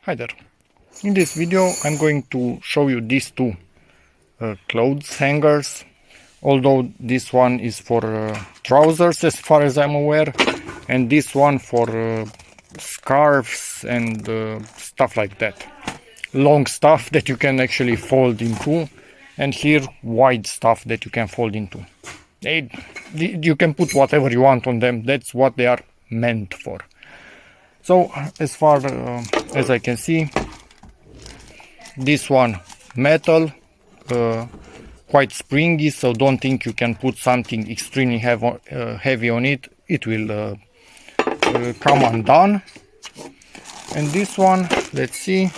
Hi there. In this video I'm going to show you these two clothes hangers, although this one is for trousers as far as I'm aware, and this one for scarves and stuff like that. Long stuff that you can actually fold into, and here wide stuff that you can fold into. You can put whatever you want on them. That's what they are meant for. So as far as I can see, this one metal, quite springy, so don't think you can put something extremely heavy on it. It will come undone. And this one, let's see,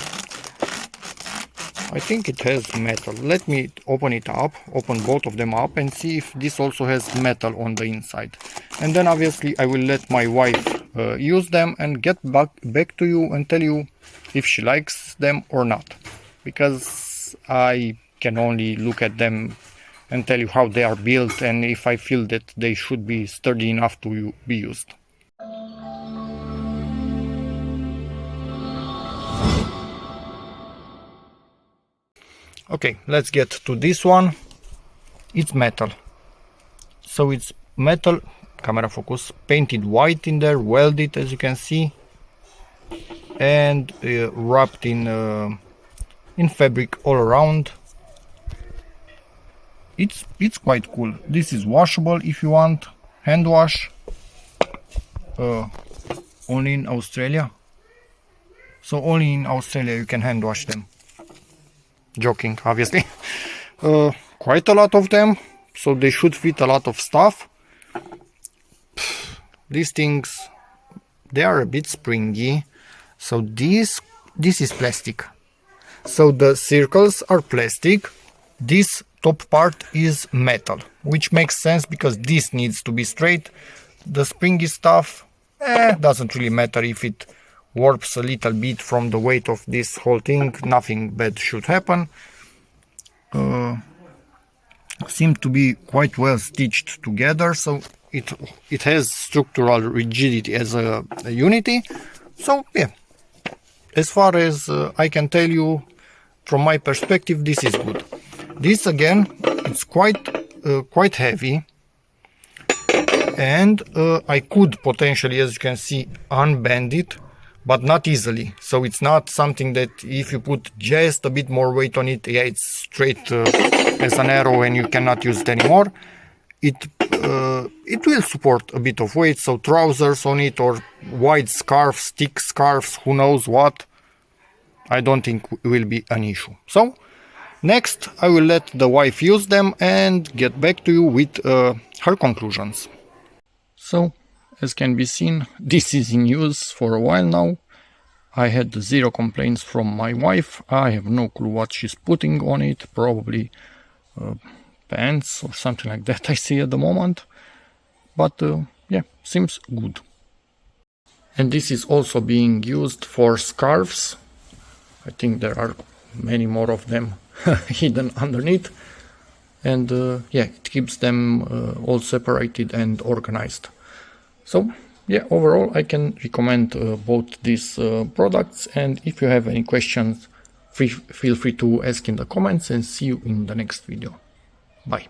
I think it has metal. Let me open both of them up and see if this also has metal on the inside. And then obviously I will let my wife use them and get back to you and tell you if she likes them or not, because I can only look at them and tell you how they are built and if I feel that they should be sturdy enough to be used. Okay, let's get to this one. It's metal, so it's metal, camera focus, painted white in there, welded as you can see, and wrapped in fabric all around. It's quite cool. This is washable if you want, hand wash, only in Australia. So only in Australia you can hand wash them. Joking, obviously. Quite a lot of them, so they should fit a lot of stuff. These things, they are a bit springy. So this is plastic. So the circles are plastic. This top part is metal, which makes sense because this needs to be straight. The springy stuff, doesn't really matter if it warps a little bit from the weight of this whole thing. Nothing bad should happen. Seem to be quite well stitched together, so it has structural rigidity as a unity. So yeah, as far as I can tell you from my perspective, this is good. This again, it's quite heavy, and I could potentially, as you can see, unbend it, but not easily. So it's not something that if you put just a bit more weight on it, yeah, it's straight as an arrow and you cannot use it anymore. It will support a bit of weight, so trousers on it or wide scarves, thick scarves, who knows what, I don't think will be an issue. So next I will let the wife use them and get back to you with her conclusions. So as can be seen, this is in use for a while now. I had zero complaints from my wife. I have no clue what she's putting on it, probably pants or something like that I see at the moment. But yeah, seems good. And this is also being used for scarves. I think there are many more of them hidden underneath. And yeah, it keeps them all separated and organized. So yeah, overall I can recommend both these products, and if you have any questions, feel free to ask in the comments, and see you in the next video. Bye.